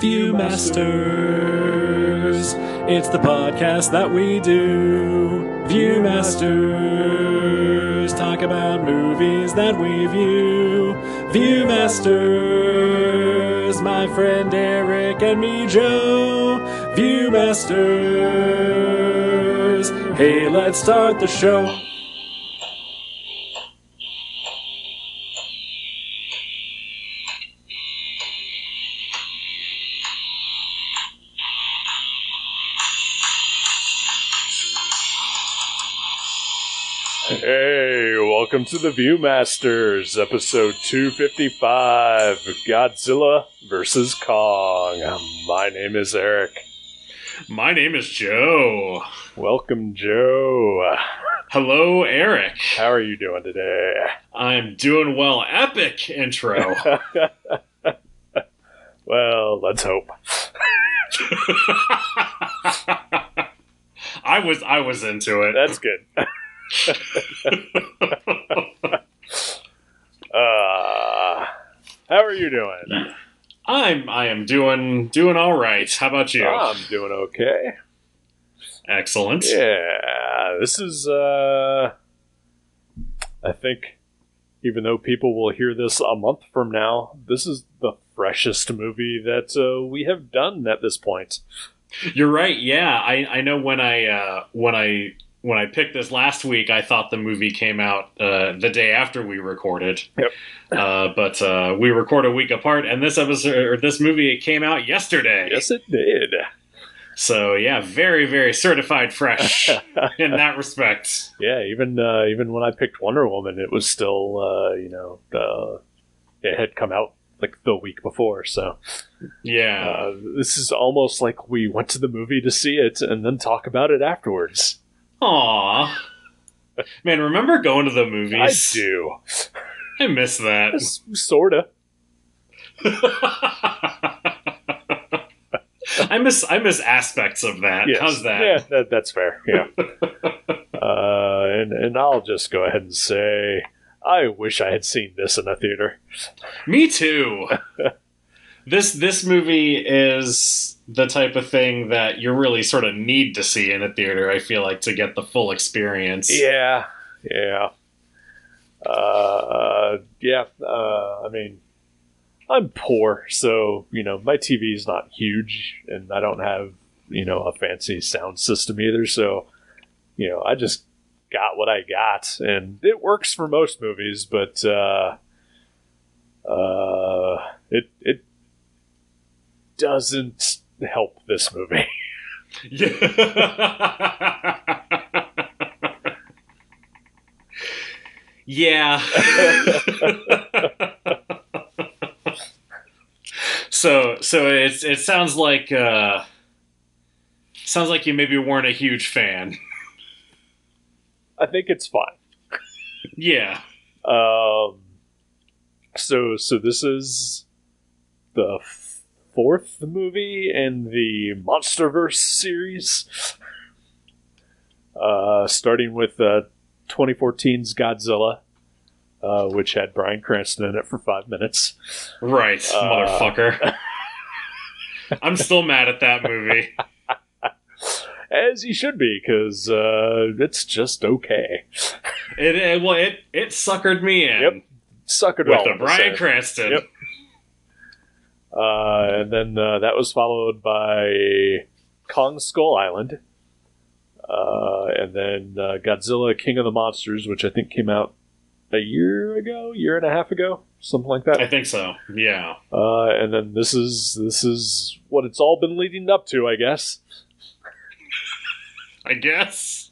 Viewmasters, it's the podcast that we do. Viewmasters, talk about movies that we view. Viewmasters, my friend Eric and me, Joe. Viewmasters, hey, let's start the show. Hey, welcome to the Viewmasters, episode 255, Godzilla vs. Kong. My name is Eric. My name is Joe. Welcome, Joe. Hello, Eric. How are you doing today? I'm doing well. Epic intro. Well, let's hope. I was into it. That's good. How are you doing? I am doing all right. How about you? I'm doing okay. Excellent. Yeah, this is I think even though people will hear this a month from now, this is the freshest movie that we have done at this point. You're right. Yeah, I know when I picked this last week, I thought the movie came out the day after we recorded. Yep. But we record a week apart, and this movie came out yesterday. Yes, it did. So yeah, very, very certified fresh in that respect. Yeah, even when I picked Wonder Woman, it was still it had come out like the week before. So yeah, this is almost like we went to the movie to see it and then talk about it afterwards. Aww. Man, remember going to the movies? I do. I miss that. Sorta. I miss aspects of that. Yes. How's that? Yeah, that's fair. Yeah. And I'll just go ahead and say, I wish I had seen this in a theater. Me too. This movie is the type of thing that you really sort of need to see in a theater, I feel like, to get the full experience. Yeah. I mean, I'm poor, so, my TV is not huge, and I don't have, a fancy sound system either, so, I just got what I got, and it works for most movies, but, it doesn't help this movie. Yeah. So it sounds like you maybe weren't a huge fan. I think it's fine. Yeah. So this is the fourth movie in the MonsterVerse series. Starting with 2014's Godzilla, which had Bryan Cranston in it for 5 minutes. Right, motherfucker. I'm still mad at that movie. As he should be, because it's just okay. It suckered me in. Yep, suckered with well the Bryan Cranston. Yep. And then that was followed by Kong Skull Island. And then Godzilla King of the Monsters, which I think came out a year and a half ago, something like that. I think so, yeah. And then this is what it's all been leading up to, I guess. I guess.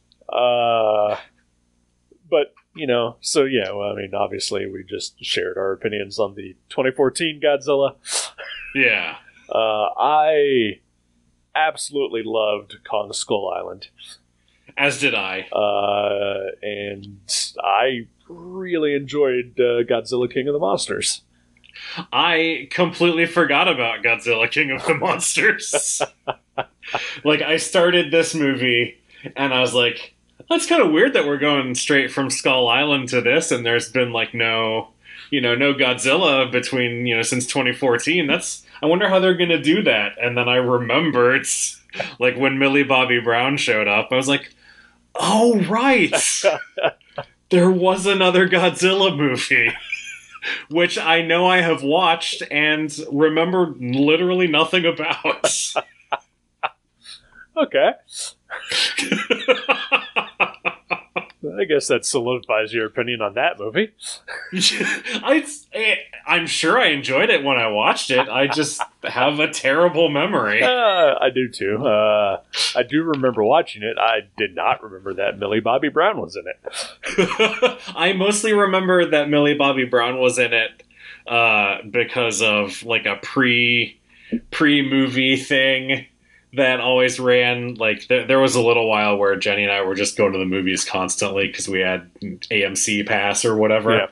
But, so yeah, well, I mean, obviously we just shared our opinions on the 2014 Godzilla. Yeah. I absolutely loved Kong Skull Island. As did I. And I really enjoyed Godzilla King of the Monsters. I completely forgot about Godzilla King of the Monsters. Like, I started this movie, and I was like, that's kind of weird that we're going straight from Skull Island to this, and there's been, like, no Godzilla between, since 2014. I wonder how they're going to do that. And then I remembered, like, when Millie Bobby Brown showed up, I was like, oh, right. There was another Godzilla movie, which I know I have watched and remember literally nothing about. Okay. I guess that solidifies your opinion on that movie. I'm sure I enjoyed it when I watched it. I just have a terrible memory. I do too. I do remember watching it. I did not remember that Millie Bobby Brown was in it. I mostly remember that Millie Bobby Brown was in it because of like a pre-movie thing that always ran. Like there was a little while where Jenny and I were just going to the movies constantly because we had AMC Pass or whatever. Yeah.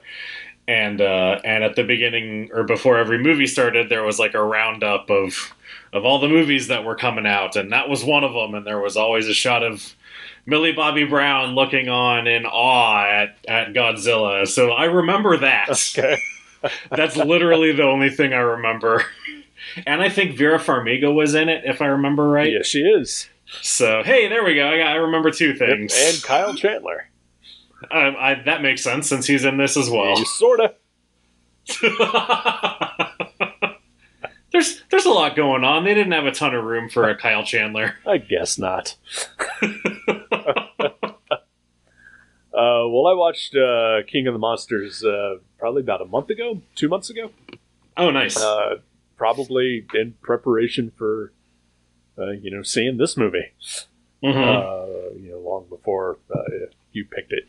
And at the beginning or before every movie started, there was like a roundup of all the movies that were coming out, and that was one of them. And there was always a shot of Millie Bobby Brown looking on in awe at Godzilla. So I remember that. Okay. That's literally the only thing I remember. And I think Vera Farmiga was in it, if I remember right. Yeah, she is. So, hey, there we go. I remember two things. Yep, and Kyle Chandler. That makes sense, since he's in this as well. Sorta. There's a lot going on. They didn't have a ton of room for a Kyle Chandler. I guess not. Well, I watched King of the Monsters probably about a month ago, 2 months ago. Oh, nice. Probably in preparation for, seeing this movie. Mm-hmm. Long before you picked it.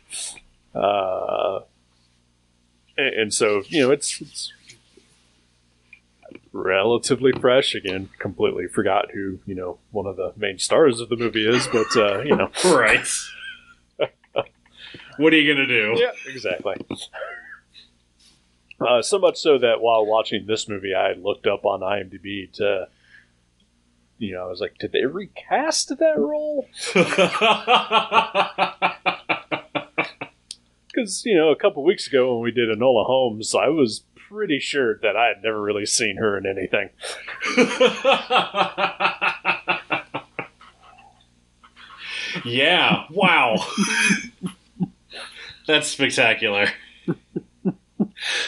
And so, it's relatively fresh. Again, completely forgot who, one of the main stars of the movie is, but, Right. What are you going to do? Yeah, exactly. So much so that while watching this movie, I looked up on IMDb to, I was like, did they recast that role? Because, a couple weeks ago when we did Enola Holmes, I was pretty sure that I had never really seen her in anything. Yeah, wow. That's spectacular.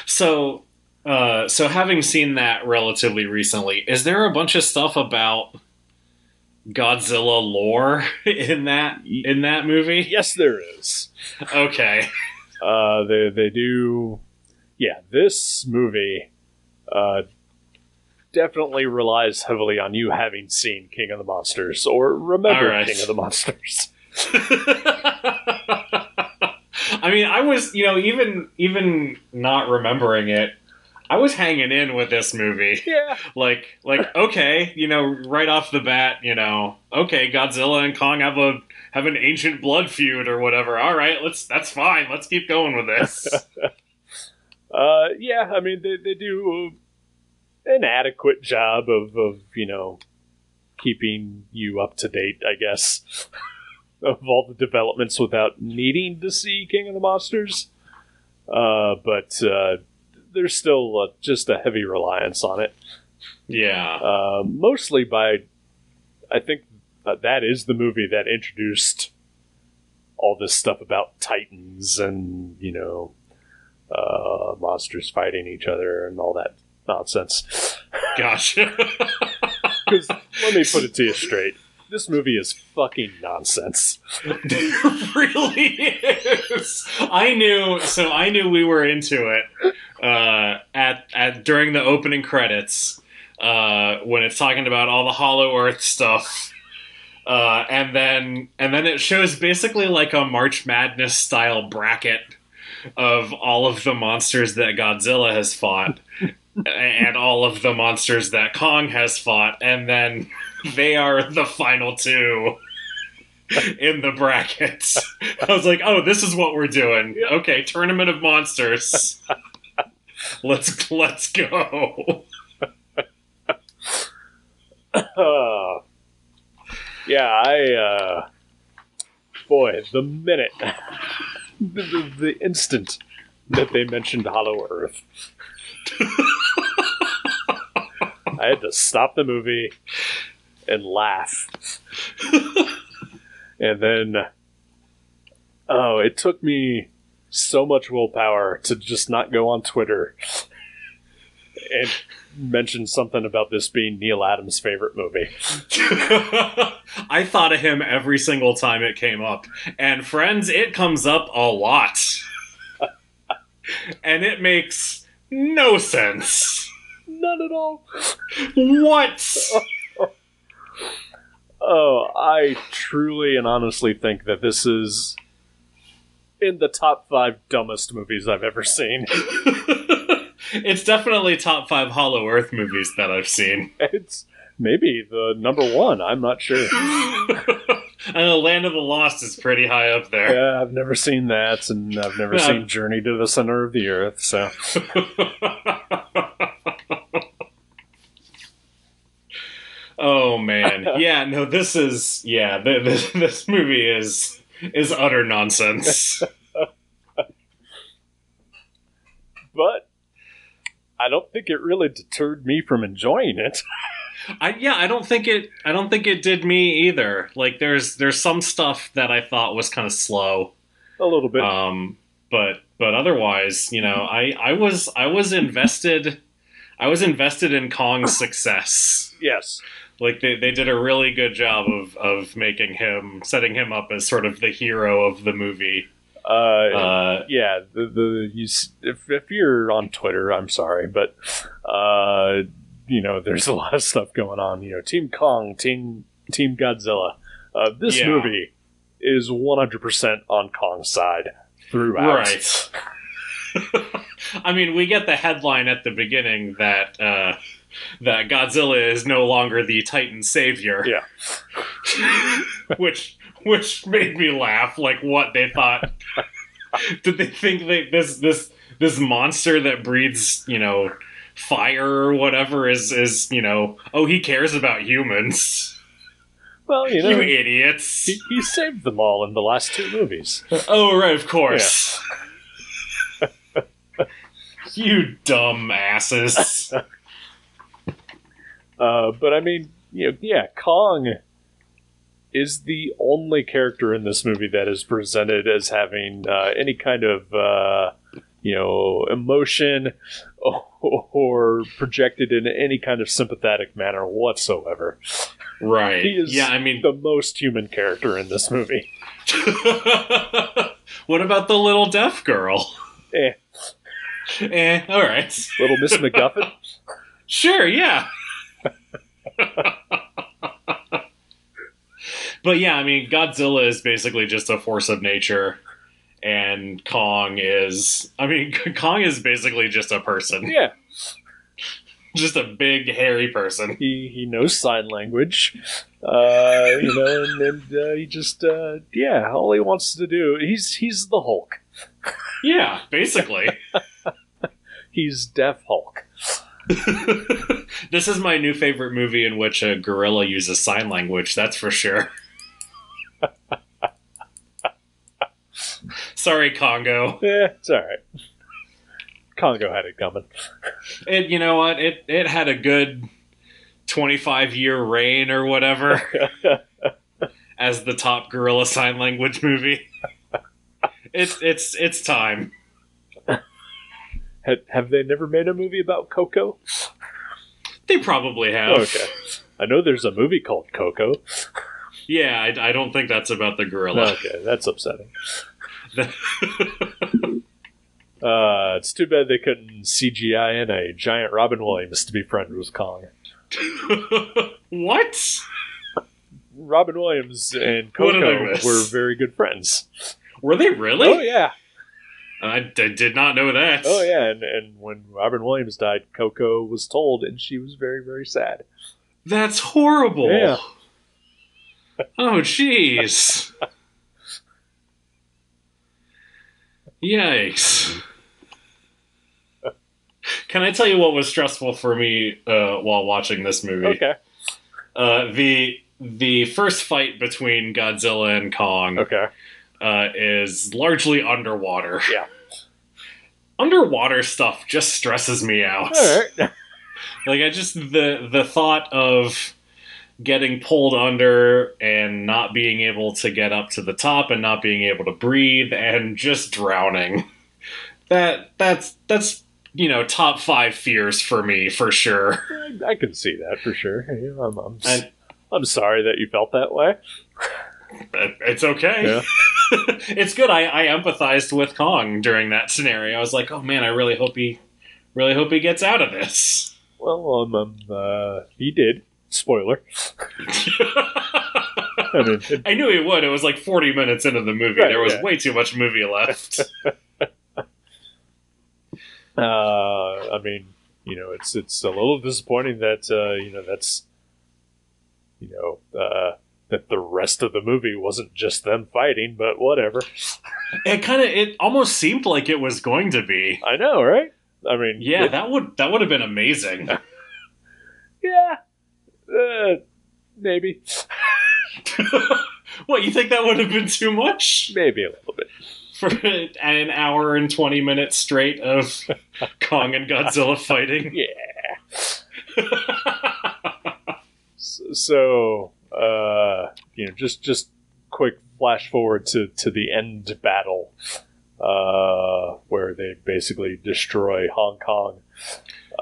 So having seen that relatively recently, is there a bunch of stuff about Godzilla lore in that movie? Yes, there is. Okay. They do. Yeah, this movie definitely relies heavily on you having seen King of the Monsters or remember King of the Monsters. I mean, I was, even not remembering it, I was hanging in with this movie. Yeah. Like, okay, right off the bat, okay, Godzilla and Kong have an ancient blood feud or whatever. All right, that's fine. Let's keep going with this. Yeah, I mean, they do an adequate job of keeping you up to date, I guess, of all the developments without needing to see King of the Monsters. But there's still just a heavy reliance on it. Yeah. Mostly by, I think that is the movie that introduced all this stuff about Titans and, monsters fighting each other and all that nonsense. Gotcha. Because, let me put it to you straight. This movie is fucking nonsense. It really is. I knew we were into it at during the opening credits when it's talking about all the Hollow Earth stuff, and then it shows basically like a March Madness style bracket of all of the monsters that Godzilla has fought and all of the monsters that Kong has fought, and then they are the final two in the brackets. I was like, oh, this is what we're doing. Yeah. Okay, Tournament of Monsters. Let's go. Yeah, boy, the minute, the instant that they mentioned Hollow Earth, I had to stop the movie and laugh. And then, it took me so much willpower to just not go on Twitter and mention something about this being Neil Adams' favorite movie. I thought of him every single time it came up. And friends, it comes up a lot. And it makes no sense. None at all. What? Oh, I truly and honestly think that this is in the top 5 dumbest movies I've ever seen. It's definitely top 5 Hollow Earth movies that I've seen. It's maybe the number 1, I'm not sure. I know Land of the Lost is pretty high up there. Yeah, I've never seen that, and I've never seen Journey to the Center of the Earth, so... Oh, man. Yeah, no, this is... Yeah, this movie is utter nonsense. But I don't think it really deterred me from enjoying it. I don't think it did me either. Like there's some stuff that I thought was kind of slow. A little bit. But otherwise, I was invested in Kong's success. Yes. Like they did a really good job of setting him up as sort of the hero of the movie. Yeah, if you're on Twitter, I'm sorry, but there's a lot of stuff going on. Team Kong, Team Godzilla. This movie is 100% on Kong's side throughout. Right. I mean, we get the headline at the beginning that that Godzilla is no longer the Titan savior. Yeah. which made me laugh. Like, what they thought? Did they think this monster that breathes, fire or whatever is he cares about humans? Well, you idiots. He saved them all in the last 2 movies. Oh, right, of course. Yeah. You dumb asses. But I mean, Kong is the only character in this movie that is presented as having any kind of emotion or projected in any kind of sympathetic manner whatsoever. Right. He is the most human character in this movie. What about the little deaf girl? All right. Little Miss MacGuffin? Sure, yeah. But yeah, I mean, Godzilla is basically just a force of nature, and Kong is basically just a person. Yeah. Just a big, hairy person. He knows sign language, and he just, all he wants to do, he's the Hulk. Yeah, basically. He's Deaf Hulk. This is my new favorite movie in which a gorilla uses sign language, that's for sure. Sorry, Congo. Yeah, it's alright. Congo had it coming. You know what? It had a good 25-year reign or whatever as the top gorilla sign language movie. It's time. Have they never made a movie about Coco? They probably have. Okay. I know there's a movie called Coco. Yeah, I don't think that's about the gorilla. Okay, that's upsetting. It's too bad they couldn't CGI in a giant Robin Williams to be friends with Kong. What? Robin Williams and Coco were very good friends. Were they really? Oh, yeah. I did not know that. Oh, yeah, and when Robin Williams died, Coco was told, and she was very, very sad. That's horrible. Yeah. Oh, jeez. Yikes. Can I tell you what was stressful for me while watching this movie? Okay. The first fight between Godzilla and Kong is largely underwater. Yeah. Underwater stuff just stresses me out. All right. Like, I just the thought of getting pulled under and not being able to get up to the top and not being able to breathe and just drowning. That's top 5 fears for me for sure. I can see that for sure. I'm sorry that you felt that way. It's okay. Yeah. It's good. I empathized with Kong during that scenario. I was like, oh man, I really hope he gets out of this. Well, he did. Spoiler. I knew he would. It was like 40 minutes into the movie. Right, There was yeah. way too much movie left. It's a little disappointing that that the rest of the movie wasn't just them fighting, but whatever. It almost seemed like it was going to be. I know, right? I mean, Yeah, that would have been amazing. yeah, maybe, What, you think that would have been too much? maybe a little bit. For an hour and 20 minutes straight of Kong and Godzilla fighting? Yeah. So, just quick flash forward to the end battle, where they basically destroy Hong Kong.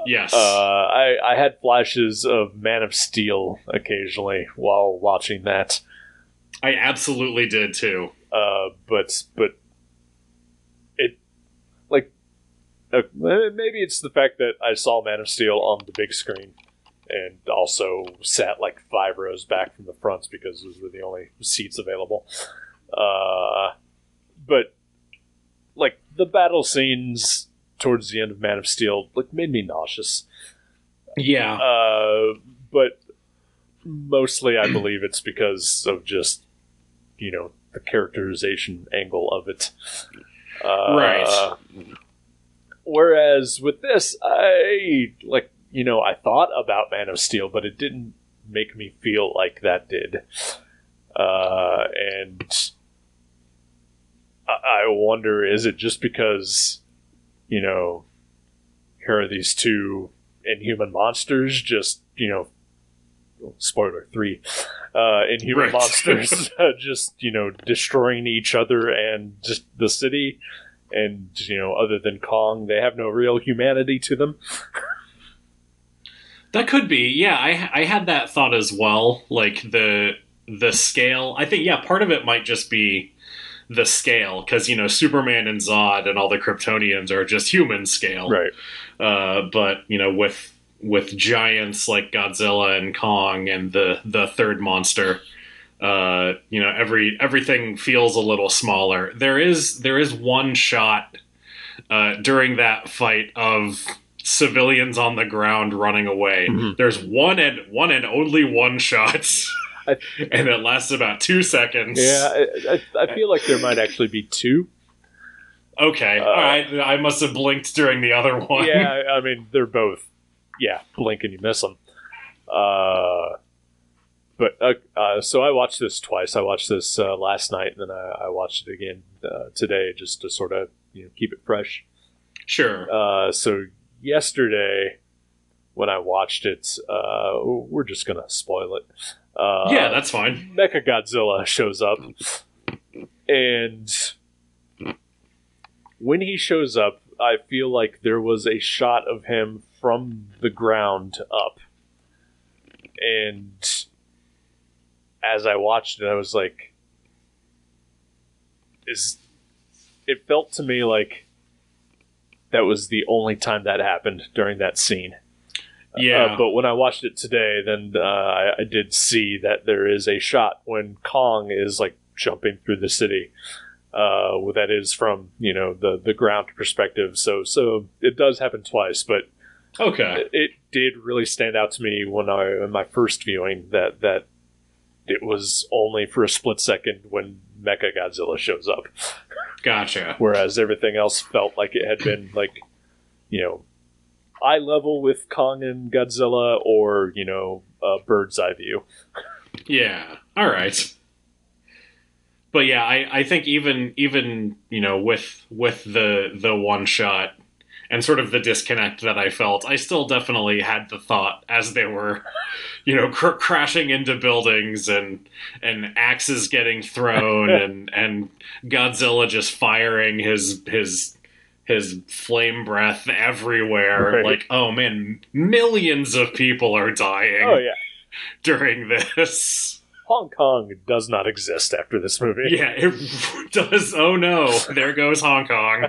Yes. I had flashes of Man of Steel occasionally while watching that. I absolutely did too. But it, like, maybe it's the fact that I saw Man of Steel on the big screen and also sat like 5 rows back from the fronts because those were the only seats available. But like the battle scenes towards the end of Man of Steel made me nauseous. Yeah. But mostly I believe it's because of just, the characterization angle of it. Right. Whereas with this, I thought about Man of Steel, but it didn't make me feel like that did. And I wonder, is it just because, here are these two inhuman monsters just, spoiler 3, inhuman Right. monsters just, destroying each other and just the city. And, other than Kong, they have no real humanity to them. That could be. Yeah, I had that thought as well. Like the scale. I think, yeah, part of it might just be the scale. Because, Superman and Zod and all the Kryptonians are just human scale. Right. But, with giants like Godzilla and Kong and the third monster, everything feels a little smaller. There is one shot during that fight of civilians on the ground running away. Mhm. There's one and only one shot, and it lasts about 2 seconds. Yeah, I feel like there might actually be 2. Okay. All right. I must have blinked during the other one. Yeah, I mean, they're both, blink and you miss them. So I watched this twice. I watched this last night, and then I watched it again today just to sort of keep it fresh. Sure. So yesterday, when I watched it, we're just going to spoil it. Yeah, that's fine. Mechagodzilla shows up, and when he shows up, I feel like there was a shot of him from the ground up. And as I watched it, I was like, it felt to me like that was the only time that happened during that scene. Yeah. But when I watched it today, then I did see that there is a shot when Kong is jumping through the city. That is from the ground perspective. So it does happen twice, but Okay. it did really stand out to me in my first viewing that it was only for a split second when Mechagodzilla shows up. Gotcha. Whereas everything else felt like it had been eye level with Kong and Godzilla, or bird's eye view. Yeah. All right. But yeah, I think even with the one shot, and sort of the disconnect that I felt, I still definitely had the thought as they were, you know, crashing into buildings and axes getting thrown and Godzilla just firing his flame breath everywhere. Right. Like, oh man, millions of people are dying Oh yeah, during this. Hong Kong does not exist after this movie. Yeah, it does. Oh no, there goes Hong Kong.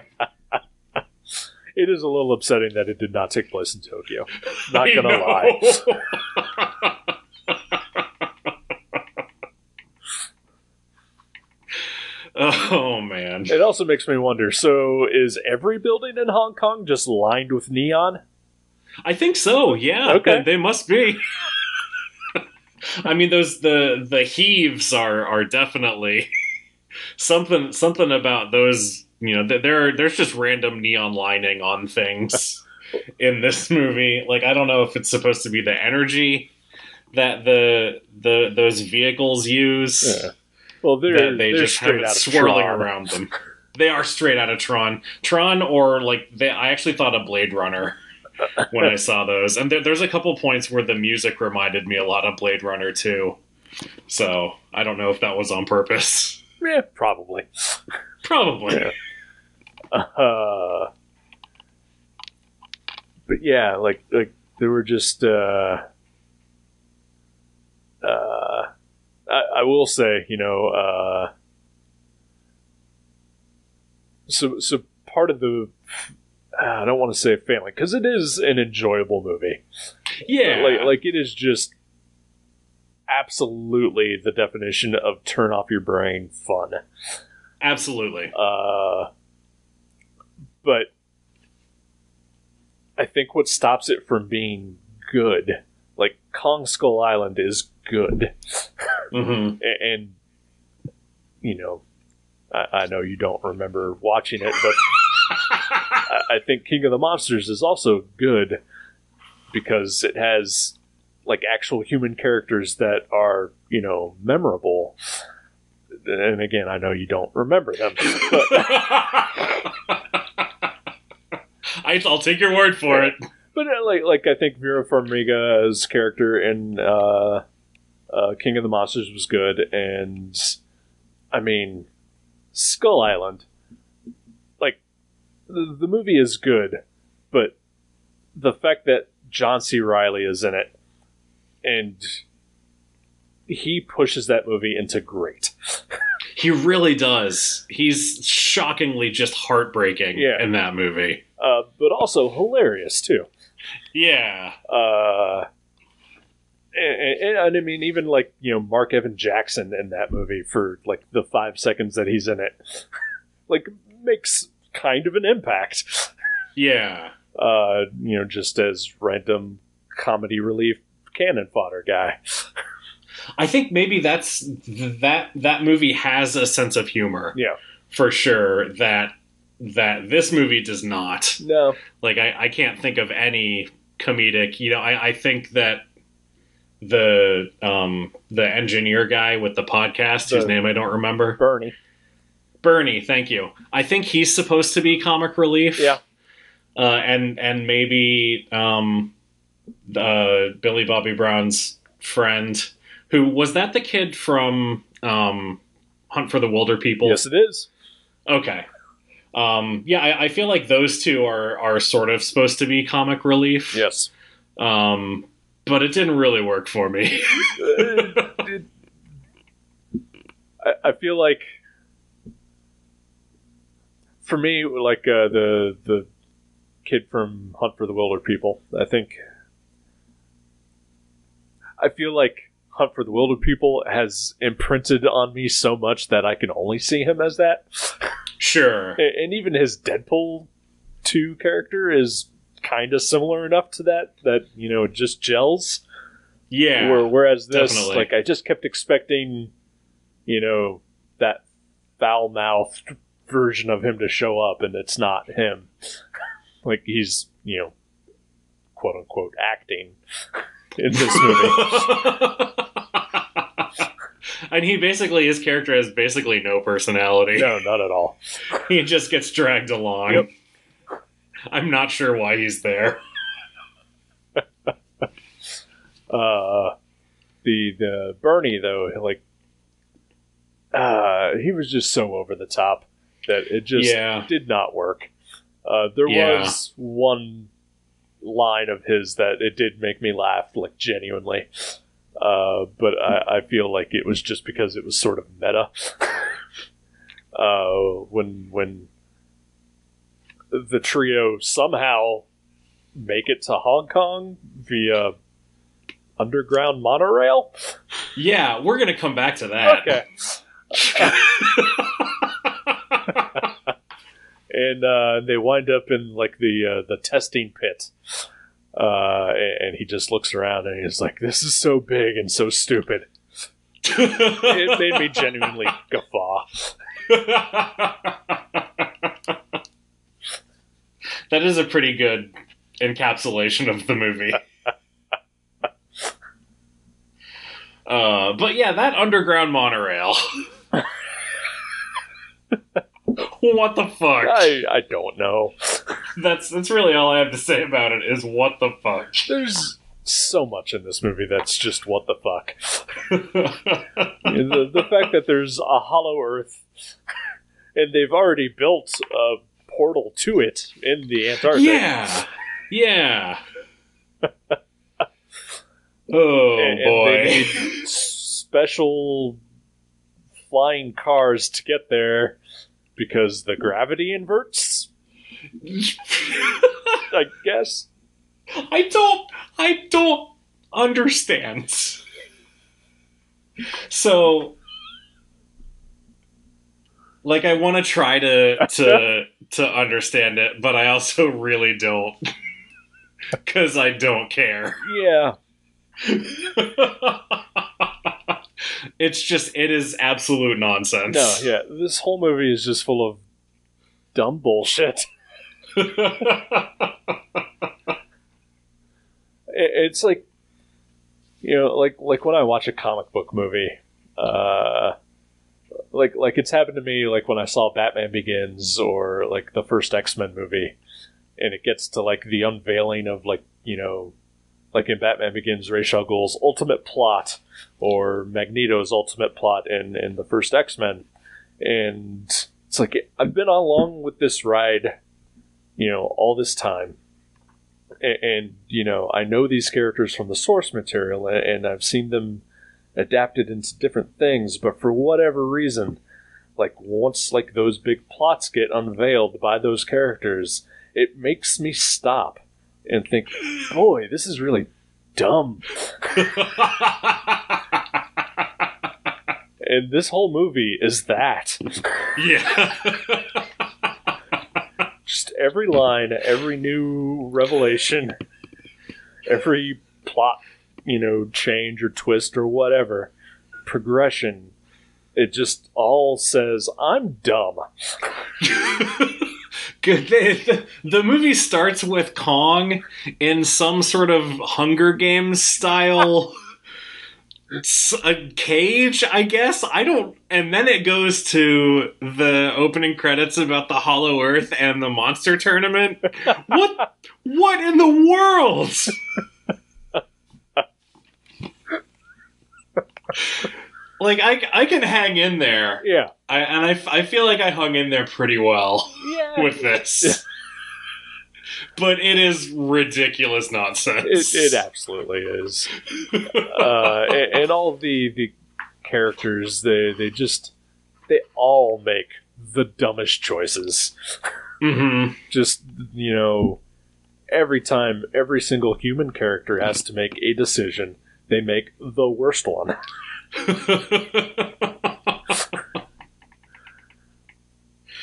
It is a little upsetting that it did not take place in Tokyo. Not I gonna know. lie. Oh man. It also makes me wonder, so is every building in Hong Kong just lined with neon? I think so, yeah. Okay. They must be. I mean, the heaves are definitely something about those. You know, there's just random neon lining on things in this movie. Like, I don't know if it's supposed to be the energy that those vehicles use. Yeah. Well, That they're just have straight it out of swirling Tron. around them. They are straight out of Tron. Tron, or like I actually thought of Blade Runner when I saw those. And there's a couple points where the music reminded me a lot of Blade Runner too. So I don't know if that was on purpose. Yeah, probably. Probably. Yeah. But yeah, like there were just I will say, you know, so part of the I don't want to say family, because it is an enjoyable movie. Yeah. Like it is just absolutely the definition of turn off your brain fun. Absolutely. But I think what stops it from being good, like Kong Skull Island is good. Mm-hmm. And you know, I know you don't remember watching it, but I think King of the Monsters is also good because it has like actual human characters that are, you know, memorable. And again, I know you don't remember them, but I'll take your word for it. but like I think Vera Farmiga's character in King of the Monsters was good, and I mean Skull Island, like the movie is good, but the fact that John C. Reilly is in it and he pushes that movie into great. He really does. He's shockingly just heartbreaking in that movie. But also hilarious too. Yeah. And I mean, even like, you know, Mark Evan Jackson in that movie for like the 5 seconds that he's in it, like makes kind of an impact. Yeah. You know, just as random comedy relief cannon fodder guy. I think maybe that's that movie has a sense of humor. Yeah. For sure that this movie does not. No. Like I can't think of any comedic, you know, I think that the engineer guy with the podcast, whose name I don't remember. Bernie, thank you. I think he's supposed to be comic relief. Yeah. And maybe Billy Bobby Brown's friend, who was that the kid from Hunt for the Wilder People? Yes, it is. Okay. Yeah, I feel like those two are sort of supposed to be comic relief. Yes. But it didn't really work for me. I feel like, for me, like the kid from Hunt for the Wilder People, I feel like Hunt for the Wilder People has imprinted on me so much that I can only see him as that. Sure. And even his Deadpool 2 character is kind of similar enough to that, you know, it just gels. Yeah. Whereas this, definitely. like, I just kept expecting, you know, that foul-mouthed version of him to show up, and it's not him. Like, he's, you know, quote-unquote acting in this movie. And his character has basically no personality. No, not at all. He just gets dragged along. Yep. I'm not sure why he's there. The Bernie though, like, he was just so over the top that it just did not work. There was one line of his that it did make me laugh, like, genuinely. But I feel like it was just because it was sort of meta. When the trio somehow make it to Hong Kong via underground monorail. Yeah, we're gonna come back to that. Okay. And they wind up in, like, the testing pit. And he just looks around and he's like, "This is so big and so stupid." It made me genuinely guffaw. That is a pretty good encapsulation of the movie. But yeah, that underground monorail. What the fuck? I don't know. That's really all I have to say about it, is what the fuck. There's so much in this movie that's just what the fuck. The fact that there's a hollow Earth, and they've already built a portal to it in the Antarctic. Yeah. Oh, boy. They need special flying cars to get there because the gravity inverts. I guess. I don't understand. So, like, I want to try to understand it, but I also really don't, because I don't care. Yeah. It is absolute nonsense. No, yeah. This whole movie is just full of dumb bullshit. It's like, you know, like when I watch a comic book movie, like it's happened to me, like when I saw Batman Begins or like the first X-Men movie, and it gets to like the unveiling of, like, you know, like in Batman Begins, Ra's al Ghul's ultimate plot, or Magneto's ultimate plot in the first X-Men, and it's like, I've been along with this ride, you know, all this time. And, you know, I know these characters from the source material, and I've seen them adapted into different things, but for whatever reason, like, once, like, those big plots get unveiled by those characters, it makes me stop and think, boy, this is really dumb. And this whole movie is that. Yeah. Just every line, every new revelation, every plot, you know, change or twist or whatever, progression, it just all says, I'm dumb. The movie starts with Kong in some sort of Hunger Games style a cage, I guess. And then it goes to the opening credits about the Hollow Earth and the Monster Tournament. What in the world? Like, I can hang in there. Yeah. I feel like I hung in there pretty well with this. Yeah. But it is ridiculous nonsense. It absolutely is. And all of the characters, they all make the dumbest choices. Mm-hmm. Just, you know, every time every single human character has to make a decision, they make the worst one.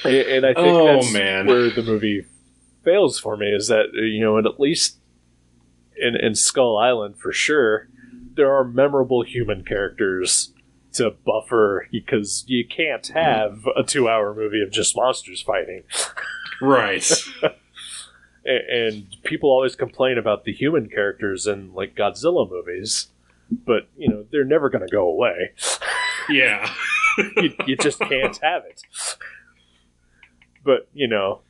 And I think that's where the movie fails for me, is that, you know, and at least in Skull Island for sure, there are memorable human characters to buffer, because you can't have a 2-hour movie of just monsters fighting. Right. And people always complain about the human characters in, like, Godzilla movies, but, you know, they're never going to go away. Yeah. you just can't have it. But, you know,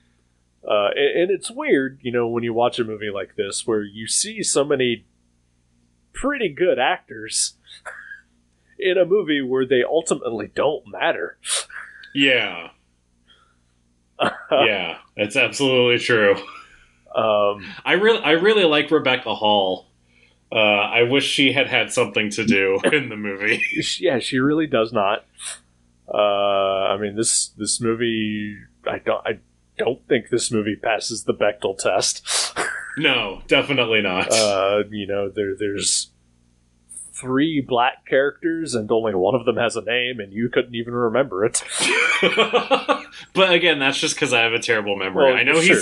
And it's weird, when you watch a movie like this where you see so many pretty good actors in a movie where they ultimately don't matter. Yeah. Yeah, it's absolutely true. I really like Rebecca Hall. I wish she had something to do in the movie. Yeah, she really does not. I mean, this movie, I don't think this movie passes the Bechdel test. No, definitely not. There's 3 black characters and only one of them has a name, and you couldn't even remember it. But again, that's just because I have a terrible memory. Well, I know sure.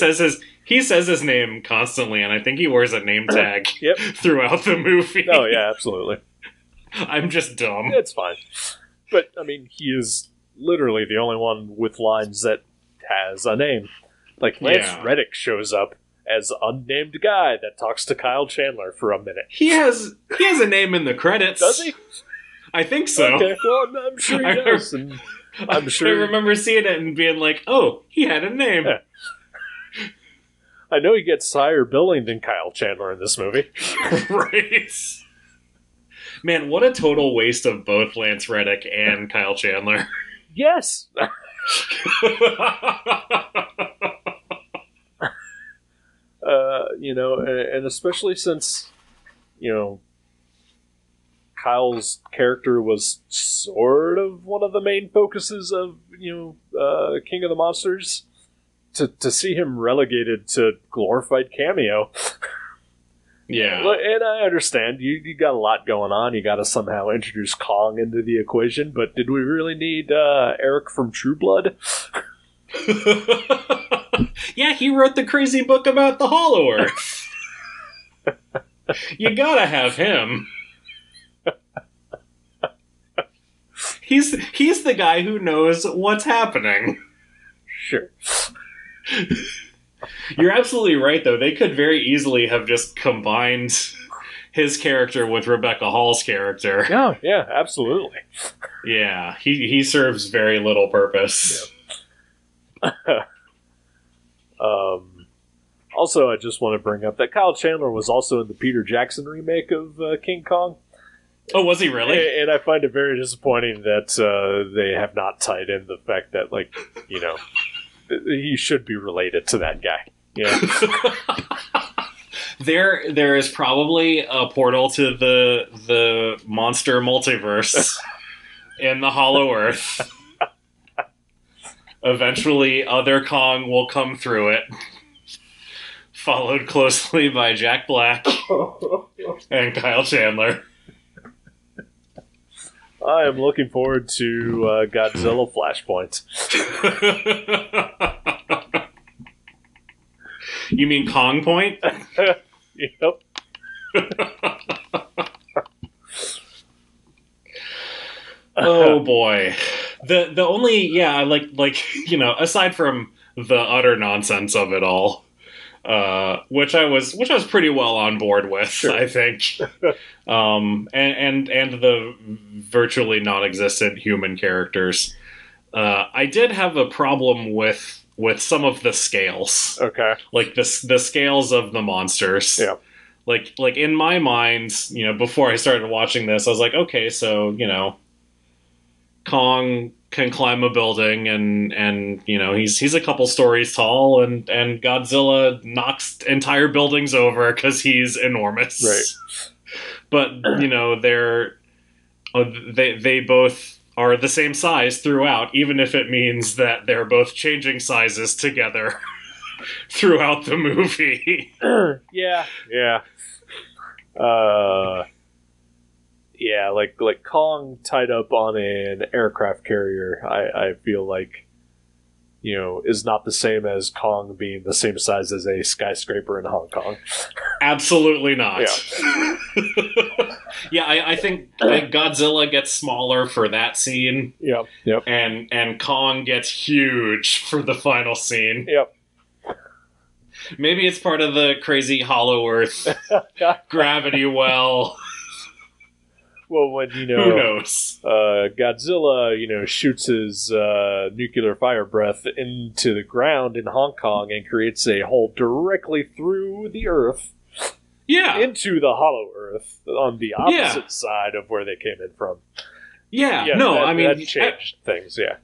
he says his name constantly, and I think he wears a name tag Yep. throughout the movie. Oh yeah, absolutely. I'm just dumb. It's fine. But, I mean, he is literally the only one with lines that has a name. Like, Lance Reddick shows up as unnamed guy that talks to Kyle Chandler for a minute. He has a name in the credits. Does he? I think so. Okay, well, I'm sure he does. And I'm sure. I remember seeing it and being like, oh, he had a name. Yeah. I know he gets higher billing than Kyle Chandler in this movie. Right. Man, what a total waste of both Lance Reddick and Kyle Chandler. Yes! And especially since, Kyle's character was sort of one of the main focuses of, King of the Monsters, to see him relegated to glorified cameo. Yeah. And I understand, you got a lot going on, you got to somehow introduce Kong into the equation, but did we really need Eric from True Blood? Yeah, he wrote the crazy book about the Hollow Earth. You gotta have him. He's the guy who knows what's happening. Sure. You're absolutely right, though. They could very easily have just combined his character with Rebecca Hall's character. Yeah, absolutely. Yeah, he serves very little purpose. Yeah. Also, I just want to bring up that Kyle Chandler was also in the Peter Jackson remake of King Kong. Oh, was he really? And I find it very disappointing that they have not tied in the fact that, he should be related to that guy. Yeah. There is probably a portal to the monster multiverse in the Hollow Earth. Eventually, other Kong will come through it, followed closely by Jack Black and Kyle Chandler. I am looking forward to Godzilla Flashpoint. You mean Kong Point? Yep. Oh boy. The only aside from the utter nonsense of it all, which I was pretty well on board with, sure. I think. And the virtually non-existent human characters. I did have a problem with some of the scales. Okay. Like the scales of the monsters. Yeah. Like in my mind, before I started watching this, I was like, okay, so, Kong can climb a building and he's a couple stories tall and Godzilla knocks entire buildings over because he's enormous. Right. But, they both are the same size throughout, even if it means that they're both changing sizes together throughout the movie. Yeah. Yeah, like Kong tied up on an aircraft carrier, I feel like, is not the same as Kong being the same size as a skyscraper in Hong Kong. Absolutely not. Yeah, yeah, I think Godzilla gets smaller for that scene. Yep. And Kong gets huge for the final scene. Yep. Maybe it's part of the crazy Hollow Earth gravity well. Well, when, Who knows? Godzilla, shoots his nuclear fire breath into the ground in Hong Kong and creates a hole directly through the Earth Yeah. into the hollow Earth on the opposite side of where they came in from. Yeah. No, that changed things, yeah.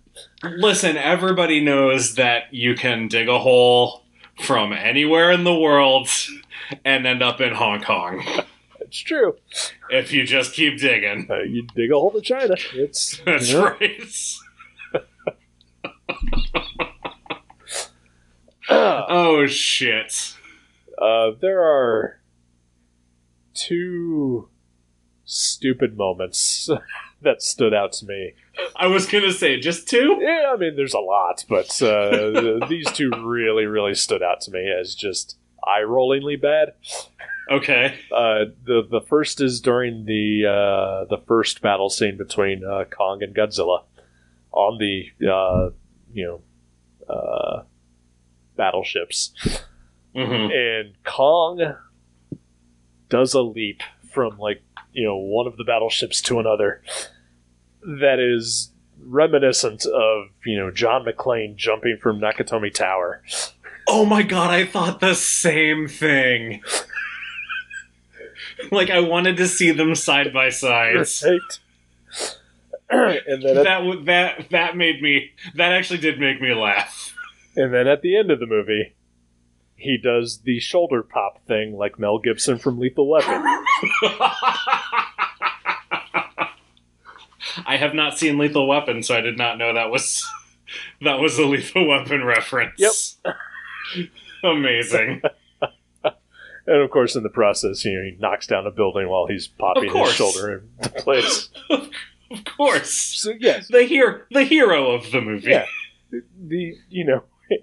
Listen, everybody knows that you can dig a hole from anywhere in the world and end up in Hong Kong. It's true. If you just keep digging. You dig a hole to China. That's right. Oh, shit. There are two stupid moments that stood out to me. I was going to say, just two? Yeah, I mean, there's a lot, but these two really, really stood out to me as just eye-rollingly bad. Okay. The first is during the first battle scene between Kong and Godzilla on the battleships, and Kong does a leap from one of the battleships to another that is reminiscent of John McClane jumping from Nakatomi Tower. Oh my god, I thought the same thing. I wanted to see them side by side. Right. And then that actually did make me laugh. And then at the end of the movie, he does the shoulder pop thing like Mel Gibson from Lethal Weapon. I have not seen Lethal Weapon, so I did not know that was a Lethal Weapon reference. Yep. Amazing. And of course, in the process, he knocks down a building while he's popping his shoulder into place. Of course. So yes, the hero of the movie. Yeah, the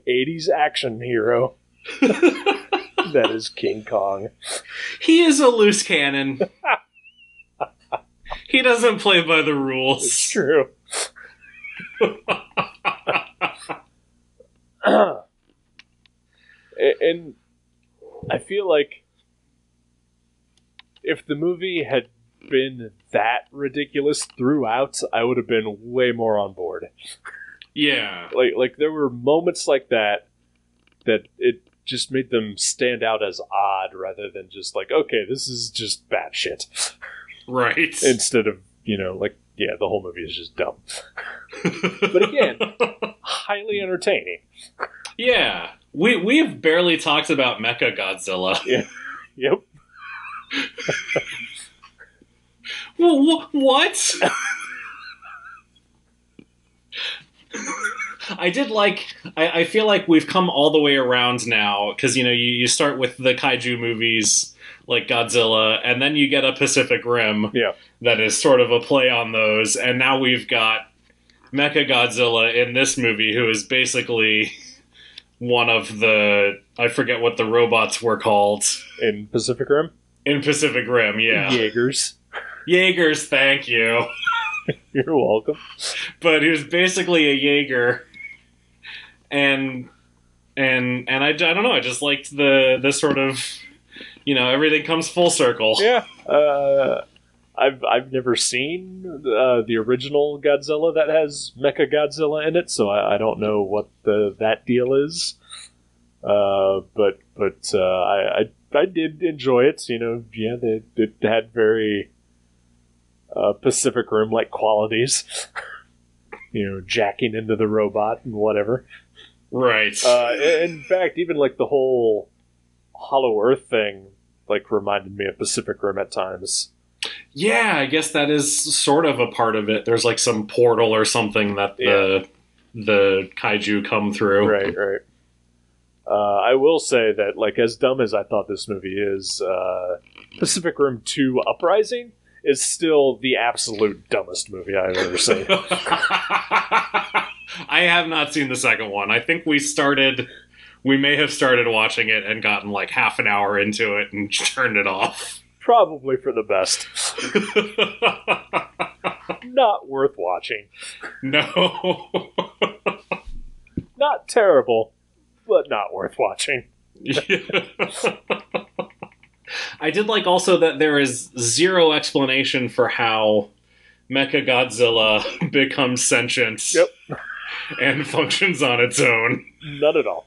80s action hero that is King Kong. He is a loose cannon. He doesn't play by the rules. It's true. And I feel like if the movie had been that ridiculous throughout, I would have been way more on board. Yeah. Like there were moments like that it just made them stand out as odd rather than just okay, this is just bad shit. Right. Instead of, the whole movie is just dumb. But again, highly entertaining. Yeah. We've barely talked about Mecha Godzilla. Yeah. Yep. Well, what? I feel like we've come all the way around now, because, you start with the kaiju movies like Godzilla, and then you get a Pacific Rim that is sort of a play on those, and now we've got Mecha Godzilla in this movie, who is basically one of the... I forget what the robots were called. In Pacific Rim? In Pacific Rim, yeah. Jaegers. Jaegers, thank you. You're welcome. But he was basically a Jaeger, and I don't know. I just liked the sort of, everything comes full circle. Yeah. I've never seen the original Godzilla that has Mecha Godzilla in it, so I don't know what that deal is. But I did enjoy it. It had very Pacific Rim-like qualities. Jacking into the robot and whatever. Right. In fact, even the whole Hollow Earth thing reminded me of Pacific Rim at times. Yeah, I guess that is sort of a part of it. There's some portal or something that the kaiju come through. Right. I will say that, as dumb as I thought this movie is, Pacific Rim 2 Uprising is still the absolute dumbest movie I've ever seen. I have not seen the second one. I think we may have started watching it and gotten half an hour into it and turned it off. Probably for the best. Not worth watching. No. Not terrible, but not worth watching. I did like also that there is zero explanation for how Mechagodzilla becomes sentient Yep. and functions on its own. None at all.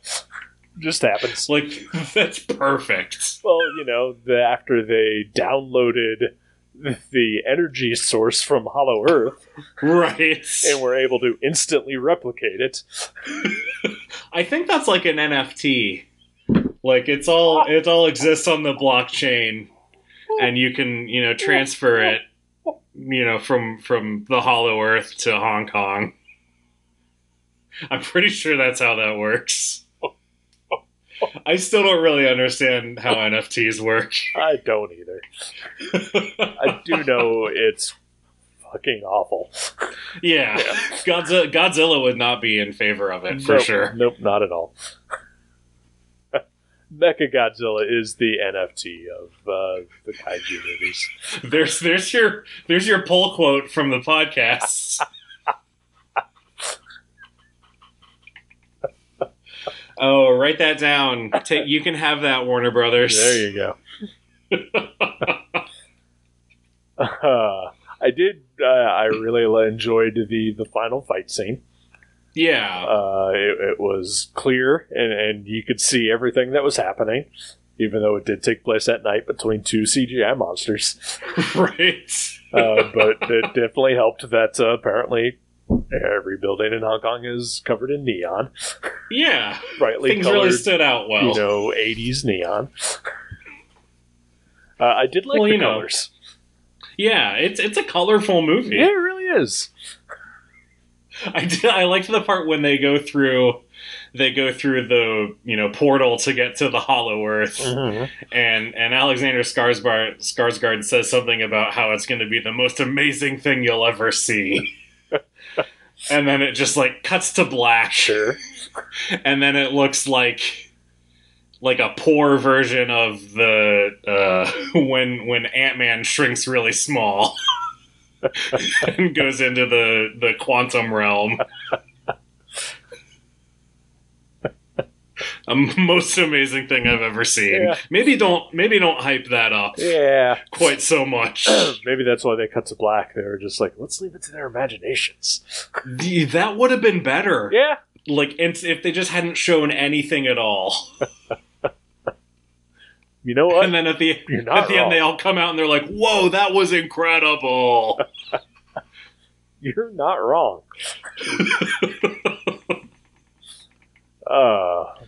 Just happens. Like, that's perfect. Well, after they downloaded the energy source from Hollow Earth Right. and were able to instantly replicate it. I think that's like an NFT. Like, it all exists on the blockchain, and you can, transfer it, from the Hollow Earth to Hong Kong. I'm pretty sure that's how that works. I still don't really understand how NFTs work. I don't either. I do know it's fucking awful. Yeah. Godzilla would not be in favor of it, for sure. Nope, not at all. Mechagodzilla is the NFT of the kaiju movies. There's your poll quote from the podcast. Oh, write that down. You can have that, Warner Brothers. There you go. I really enjoyed the final fight scene. Yeah. It was clear, and you could see everything that was happening, even though it did take place at night between two CGI monsters. Right. But it definitely helped that apparently every building in Hong Kong is covered in neon. Yeah. Brightly Things colored, really stood out well. 80s neon. I did like the colors. Yeah, it's a colorful movie. Yeah, it really is. I liked the part when they go through the portal to get to the Hollow Earth, Mm-hmm. and Alexander Skarsgård says something about how it's going to be the most amazing thing you'll ever see. And then it just cuts to black. Sure. And then it looks like a poor version of the when Ant-Man shrinks really small and goes into the quantum realm. A most amazing thing I've ever seen. Yeah. Maybe don't hype that up. Yeah. Quite so much. Maybe that's why they cut to black. They were just like, let's leave it to their imaginations. That would have been better. Yeah. If they just hadn't shown anything at all. You know what? And then at the wrong. end, they all come out and they're like, "Whoa, that was incredible!" You're not wrong.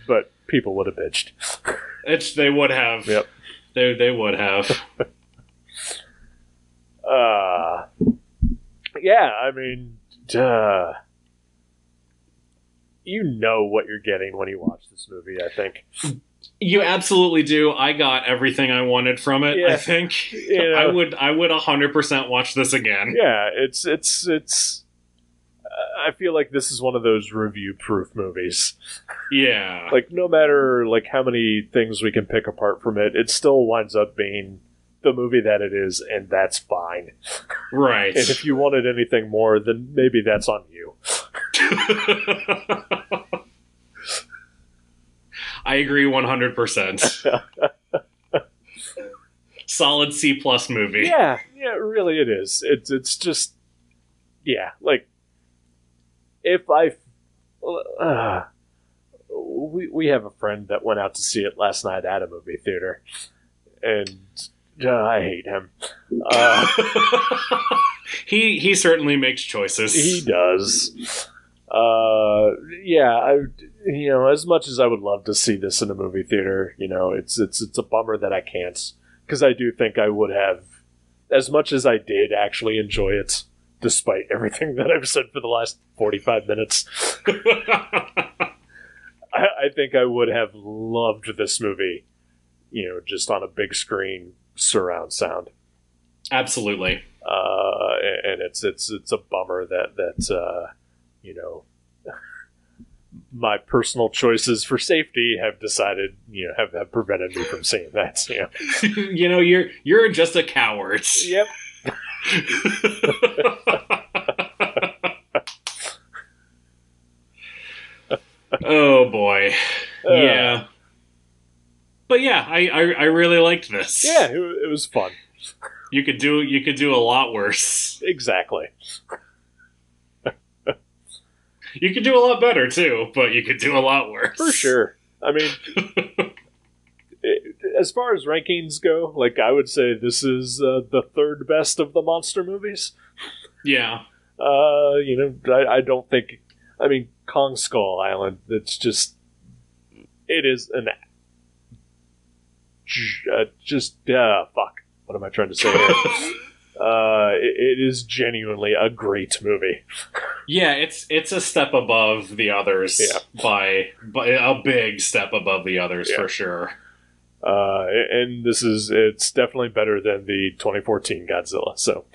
But people would have bitched. They would have. Yep. They would have. Yeah, I mean, you know what you're getting when you watch this movie, I think. You absolutely do. I got everything I wanted from it. Yeah. I think Yeah. I would 100% watch this again. Yeah, it's. I feel like this is one of those review-proof movies. Yeah. No matter how many things we can pick apart from it, it still winds up being the movie that it is, and that's fine. Right. And if you wanted anything more, then maybe that's on you. I agree 100%. Solid C+ movie. Yeah, it really it is. It's just, yeah, if we have a friend that went out to see it last night at a movie theater, and I hate him. He certainly makes choices. He does. Yeah, as much as I would love to see this in a movie theater, it's a bummer that I can't, because I do think I would have, as much as I did actually enjoy it, despite everything that I've said for the last 45 minutes. I think I would have loved this movie, just on a big screen, surround sound. Absolutely. And it's a bummer that my personal choices for safety have decided, have prevented me from seeing that. You're just a coward. Yep. Oh boy. Yeah. But yeah, I really liked this. Yeah, it was fun. You could do a lot worse. Exactly. You could do a lot better too, but you could do a lot worse. For sure. I mean, as far as rankings go, like, I would say this is the third best of the monster movies. Yeah. I don't think. I mean, Kong Skull Island. It's just. It is an. Fuck. What am I trying to say here? It is genuinely a great movie. Yeah, it's a step above the others. Yeah. by a big step above the others, for sure. And it's definitely better than the 2014 Godzilla. So,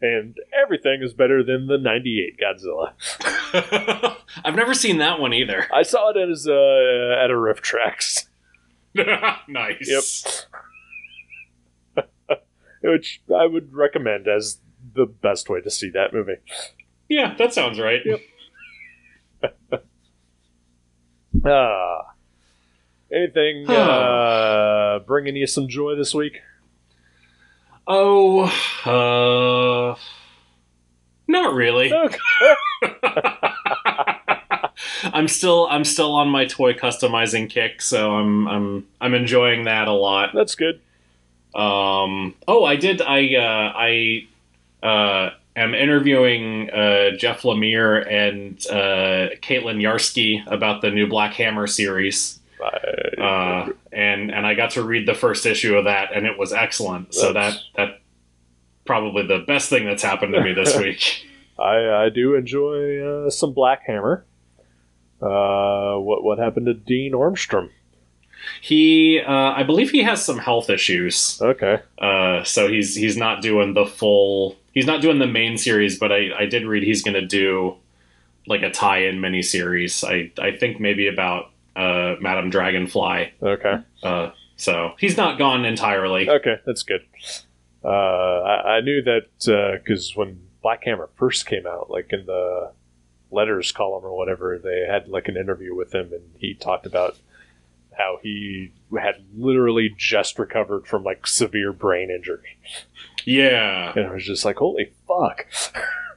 and everything is better than the 98 Godzilla. I've never seen that one either. I saw it at a Riff Tracks. Nice. Yep. Which I would recommend as the best way to see that movie. Yeah, that sounds right. Yep. Anything bringing you some joy this week? Oh, not really. Okay. I'm still on my toy customizing kick, so I'm enjoying that a lot. That's good. I am interviewing Jeff Lemire and Caitlin Yarsky about the new Black Hammer series. And I got to read the first issue of that, and it was excellent. So that probably the best thing that's happened to me this week. I do enjoy some Black Hammer. What happened to Dean Ormstrom? He, I believe he has some health issues. Okay. So he's not doing he's not doing the main series, but I did read he's going to do like a tie-in miniseries. I think maybe about Madame Dragonfly. Okay. So he's not gone entirely. Okay, that's good. I knew that because when Black Hammer first came out, like in the letters column or whatever, they had like an interview with him, and he talked about how he had literally just recovered from like severe brain injury. Yeah. And I was just like, holy fuck.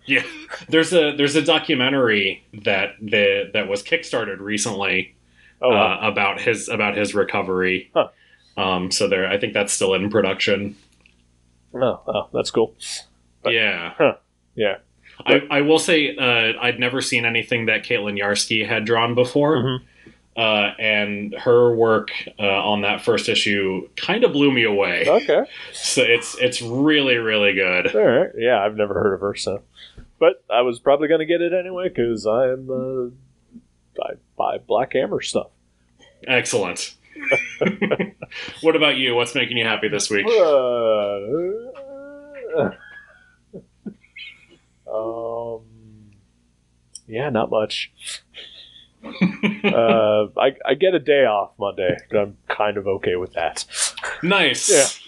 Yeah. There's a documentary that was kickstarted recently about his recovery. Huh. So I think that's still in production. Oh, that's cool. But, yeah. Huh. Yeah. I will say I'd never seen anything that Caitlin Yarsky had drawn before. Mm-hmm. And her work on that first issue kind of blew me away. Okay. So it's really, really good. All right. Yeah, I've never heard of her, so. But I was probably going to get it anyway because I buy Black Hammer stuff. Excellent. What about you? What's making you happy this week? Yeah, not much. I get a day off Monday, but I'm kind of okay with that. Nice.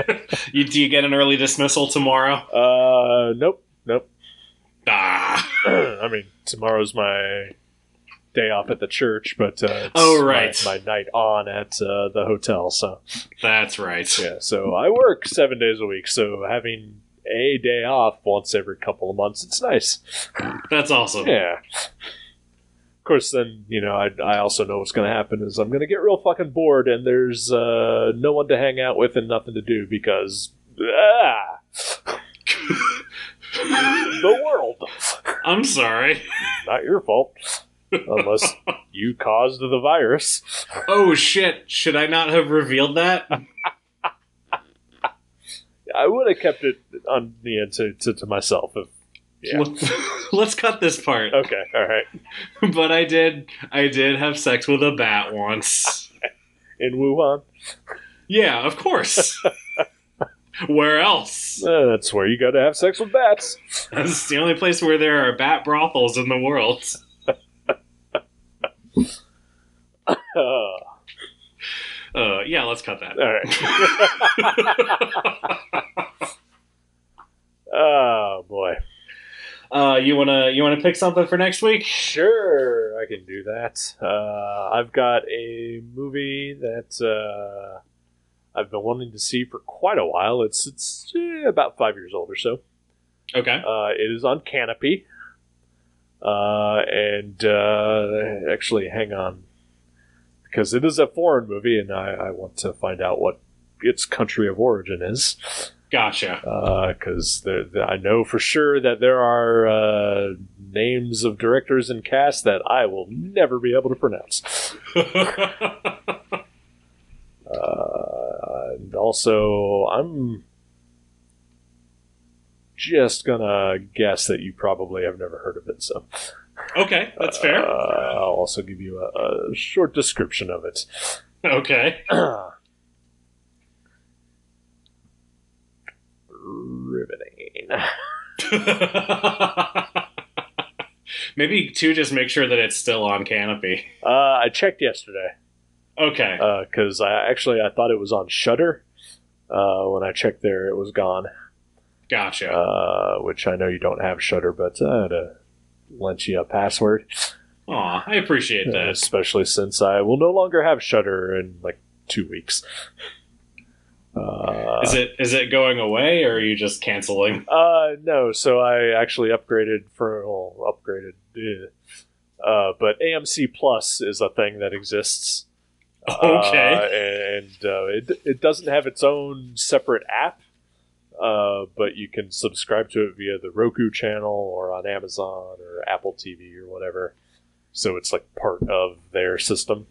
Yeah. Do you get an early dismissal tomorrow? Nope. Ah. I mean, tomorrow's my day off at the church, but it's my night on at the hotel. So that's right. Yeah. So I work 7 days a week. So having a day off once every couple of months, it's nice. That's awesome. Yeah. Of course, then, I also know what's going to happen is I'm going to get real fucking bored and there's no one to hang out with and nothing to do because the world. I'm sorry. Not your fault. Unless you caused the virus. Oh, shit. Should I not have revealed that? I would have kept it on the end to myself. Yeah. Let's cut this part. Okay, all right. But I did have sex with a bat once. In Wuhan? Yeah, of course. Where else? That's where you got to have sex with bats. That's the only place where there are bat brothels in the world. Yeah, let's cut that. All right. Oh boy. You wanna pick something for next week? Sure, I I can do that. I've got a movie that I've been wanting to see for quite a while. It's about 5 years old or so. Okay. It is on Canopy. Actually, hang on. Because it is a foreign movie, and I want to find out what its country of origin is. Gotcha. Because I know for sure that there are names of directors and cast that I will never be able to pronounce. And also, I'm just gonna guess that you probably have never heard of it. So, okay, that's fair. I'll also give you a short description of it. Okay. Riveting. Maybe too, just make sure that it's still on Canopy. I checked yesterday. Okay. Because I thought it was on Shudder. When I checked there, it was gone. Gotcha. Which I know you don't have Shudder, but I had to lent you a password. Aw, I appreciate that. Especially since I will no longer have Shudder in like 2 weeks. Is it going away, or are you just canceling? No. So I actually upgraded. But AMC Plus is a thing that exists. Okay. It doesn't have its own separate app, but you can subscribe to it via the Roku channel or on Amazon or Apple TV or whatever. So it's like part of their system.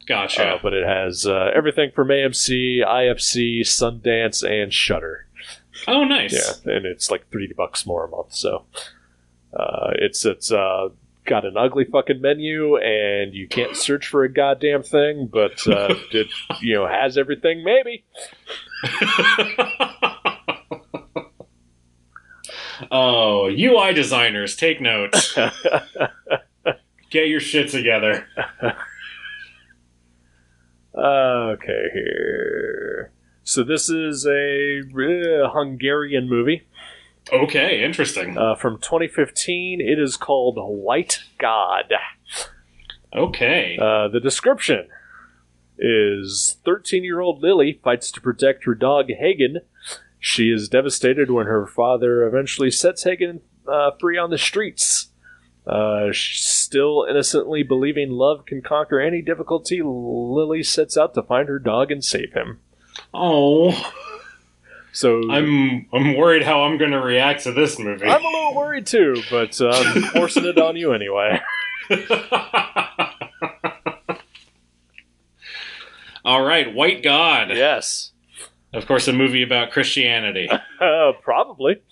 Gotcha. But it has everything from AMC, IFC, Sundance, and Shudder. Oh, nice. Yeah, and it's like $3 more a month. So it's got an ugly fucking menu, and you can't search for a goddamn thing, but it has everything. Maybe. Oh, UI designers, take note. Get your shit together. Okay, here. So this is a Hungarian movie. Okay, interesting. From 2015. It is called White God. Okay. The description is 13-year-old Lily fights to protect her dog Hagen. She is devastated when her father eventually sets Hagen free on the streets. Still innocently believing love can conquer any difficulty, Lily sets out to find her dog and save him. Oh. So I'm worried how I'm going to react to this movie. I'm a little worried too, but I'm forcing it on you anyway. All right, White God. Yes. Of course, a movie about Christianity. Probably.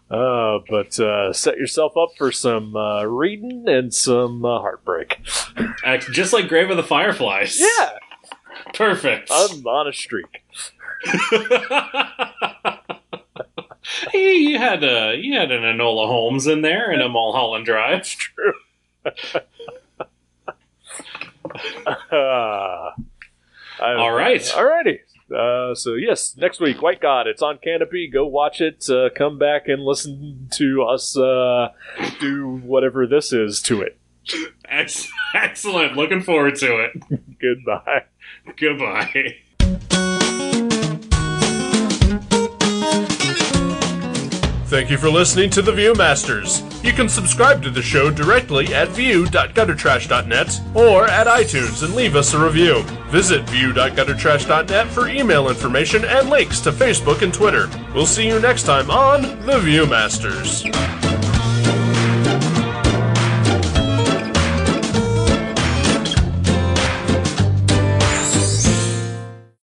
But set yourself up for some reading and some heartbreak. Just like Grave of the Fireflies. Yeah. Perfect. I'm on a streak. Hey, you had an Enola Holmes in there and a Mulholland Drive. It's true. All right. Alrighty. So yes, next week, White God. It's on Canopy. Go watch it. Come back and listen to us do whatever this is to it. Excellent. Looking forward to it. Goodbye. Goodbye. Thank you for listening to The Viewmasters. You can subscribe to the show directly at view.guttertrash.net or at iTunes and leave us a review. Visit view.guttertrash.net for email information and links to Facebook and Twitter. We'll see you next time on The Viewmasters.